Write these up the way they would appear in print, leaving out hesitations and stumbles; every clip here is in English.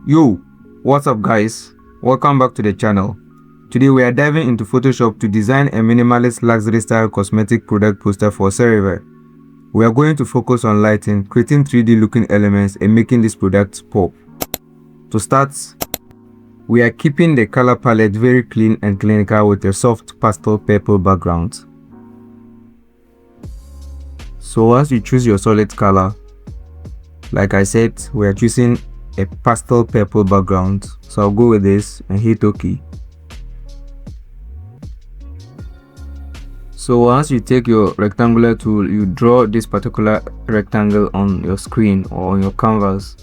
Yo, what's up guys? Welcome back to the channel. Today we are diving into Photoshop to design a minimalist luxury style cosmetic product poster for CeraVe. We are going to focus on lighting, creating 3D looking elements and making this product pop. To start, we are keeping the color palette very clean and clinical with a soft pastel purple background. So once you choose your solid color, like I said, we are choosing a pastel purple background, so I'll go with this and hit OK. So once you take your rectangular tool, you draw this particular rectangle on your screen or on your canvas.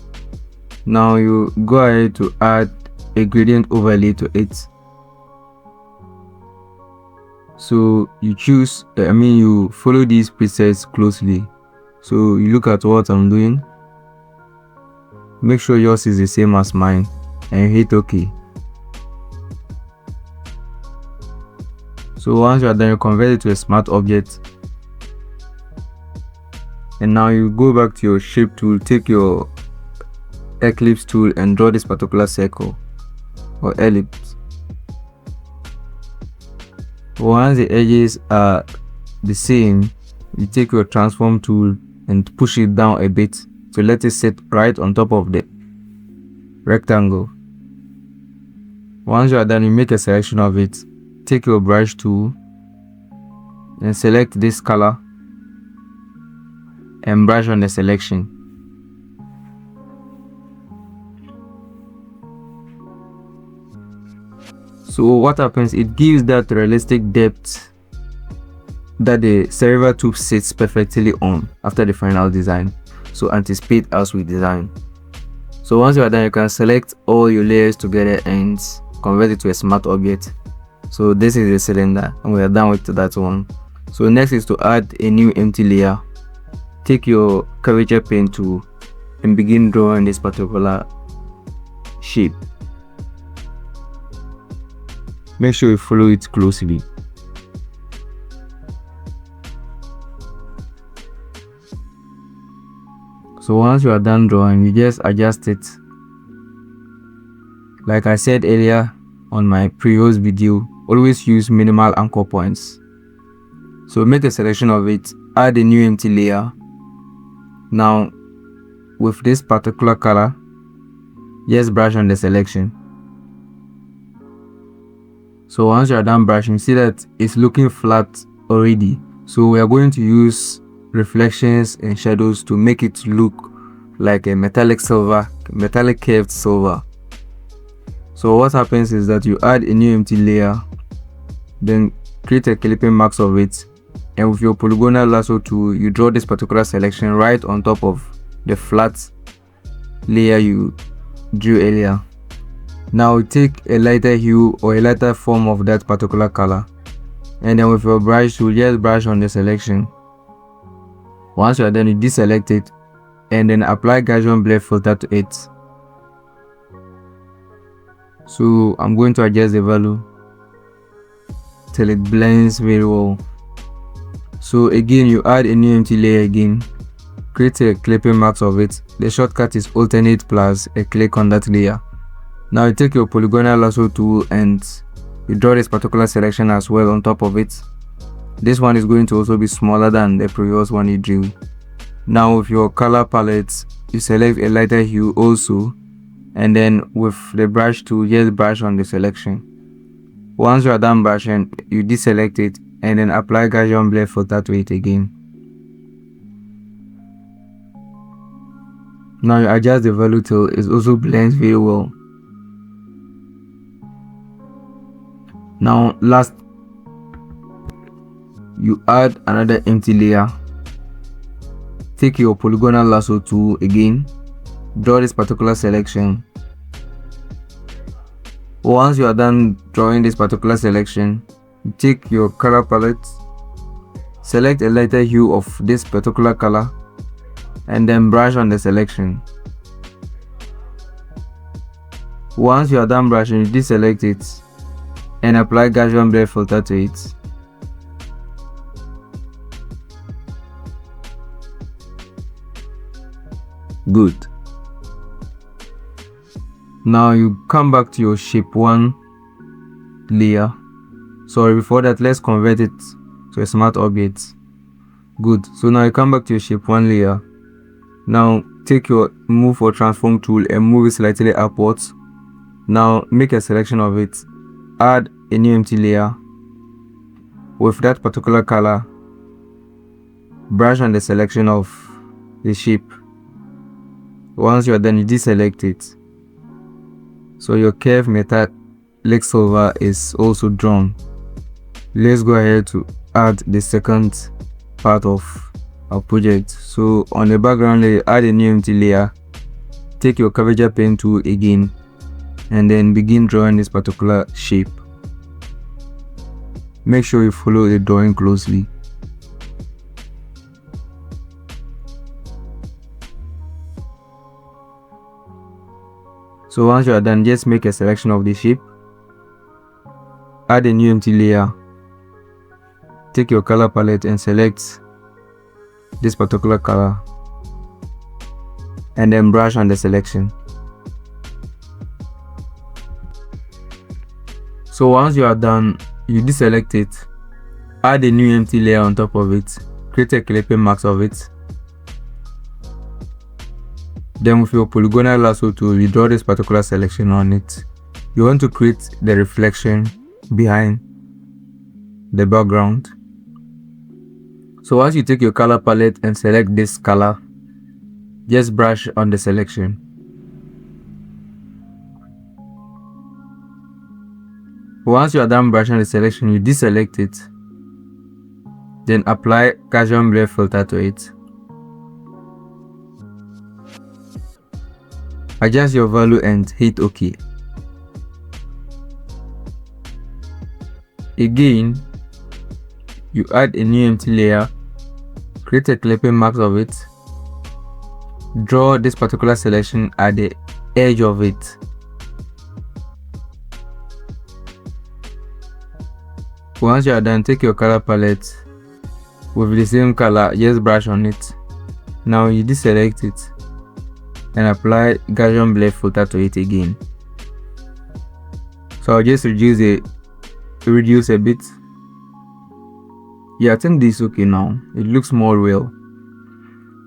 Now you go ahead to add a gradient overlay to it. So you choose, you follow these presets closely. So you look at what I'm doing. Make sure yours is the same as mine and hit OK. So once you are done, you convert it to a smart object. And now you go back to your shape tool, take your eclipse tool and draw this particular circle or ellipse. Once the edges are the same, you take your transform tool and push it down a bit to let it sit right on top of the rectangle. Once you are done, you make a selection of it. Take your brush tool and select this color and brush on the selection. So what happens, it gives that realistic depth that the CeraVe tube sits perfectly on after the final design. So anticipate as we design. So once you are done, you can select all your layers together and convert it to a smart object. So this is the cylinder and we are done with that one. So next is to add a new empty layer. Take your curvature pen tool and begin drawing this particular shape. Make sure you follow it closely. So once you are done drawing, you just adjust it. Like I said earlier on my previous video, always use minimal anchor points. So make a selection of it, add a new empty layer. Now with this particular color, just brush on the selection. So once you are done brushing, see that it's looking flat already. So we are going to use reflections and shadows to make it look like a metallic curved silver. So what happens is that you add a new empty layer, then create a clipping marks of it, and with your polygonal lasso tool, you draw this particular selection right on top of the flat layer you drew earlier. Now take a lighter hue or a lighter form of that particular color, and then with your brush tool, just brush on the selection. Once you are done, you deselect it and then apply Gaussian blur filter to it. So I'm going to adjust the value till it blends very well. So again, you add a new empty layer again, create a clipping marks of it. The shortcut is alternate plus a click on that layer. Now you take your polygonal lasso tool and you draw this particular selection as well on top of it. This one is going to also be smaller than the previous one you drew. Now with your color palette, you select a lighter hue also, and then with the brush tool, just brush on the selection. Once you are done brushing, you deselect it and then apply Gaussian blur filter to it again. Now you adjust the value till it also blends very well. Now last, you add another empty layer. Take your polygonal lasso tool again, draw this particular selection. Once you are done drawing this particular selection, you take your color palette, select a lighter hue of this particular color, and then brush on the selection. Once you are done brushing, you deselect it and apply Gaussian blur filter to it. Good. Now you come back to your shape 1 layer. Sorry, before that, let's convert it to a smart object. Good. So now you come back to your shape 1 layer. Now take your move or transform tool and move it slightly upwards. Now make a selection of it. Add a new empty layer with that particular color. Brush on the selection of the shape. Once you are done, you deselect it. So your curve metallic silver is also drawn. Let's go ahead to add the second part of our project. So on the background layer, add a new empty layer. Take your curvature pen tool again and then begin drawing this particular shape. Make sure you follow the drawing closely. So once you are done, just make a selection of the shape. Add a new empty layer. Take your color palette and select this particular color. And then brush on the selection. So once you are done, you deselect it. Add a new empty layer on top of it. Create a clipping mask of it. Then with your polygonal lasso tool, you draw this particular selection on it. You want to create the reflection behind the background. So once you take your color palette and select this color, just brush on the selection. Once you are done brushing the selection, you deselect it. Then apply Gaussian blur filter to it. Adjust your value and hit OK. Again, you add a new empty layer, create a clipping mask of it, draw this particular selection at the edge of it. Once you are done, take your color palette with the same color, just brush on it. Now you deselect it and apply Gaussian blur filter to it again. So I'll just reduce a bit. Yeah, I think this is okay now. It looks more real.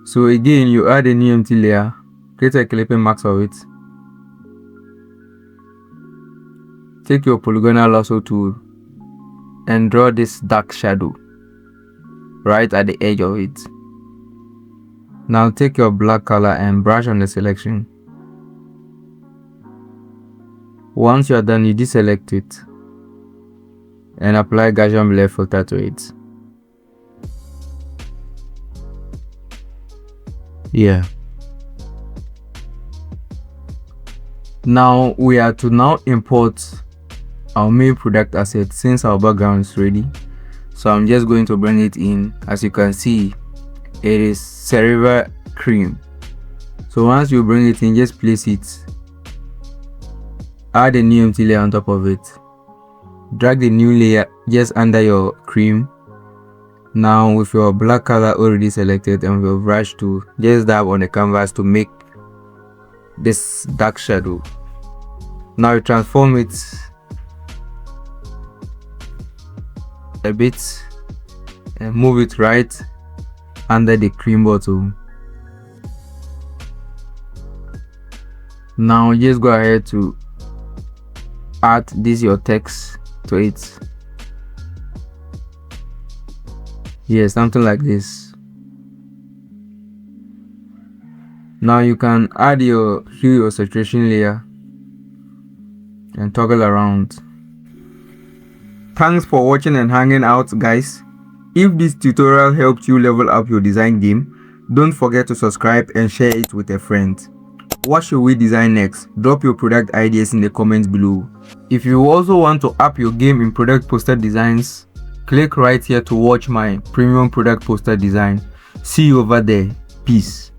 So again, you add a new empty layer, create a clipping mask of it. Take your polygonal lasso tool and draw this dark shadow right at the edge of it. Now take your black color and brush on the selection. Once you are done, you deselect it and apply Gaussian blur filter to it. Yeah. Now we are to import our main product asset since our background is ready. So I'm just going to bring it in. As you can see, it is CeraVe cream. So once you bring it in, just place it. Add a new empty layer on top of it. Drag the new layer just under your cream. Now with your black color already selected and with your brush tool, just dab on the canvas to make this dark shadow. Now you transform it a bit and move it right under the cream bottle. Now just go ahead to add this your text to it. Yeah, something like this. Now you can add your hue or saturation layer and toggle around. Thanks for watching and hanging out, guys. If this tutorial helped you level up your design game, don't forget to subscribe and share it with a friend. What should we design next? Drop your product ideas in the comments below. If you also want to up your game in product poster designs, click right here to watch my premium product poster design. See you over there. Peace.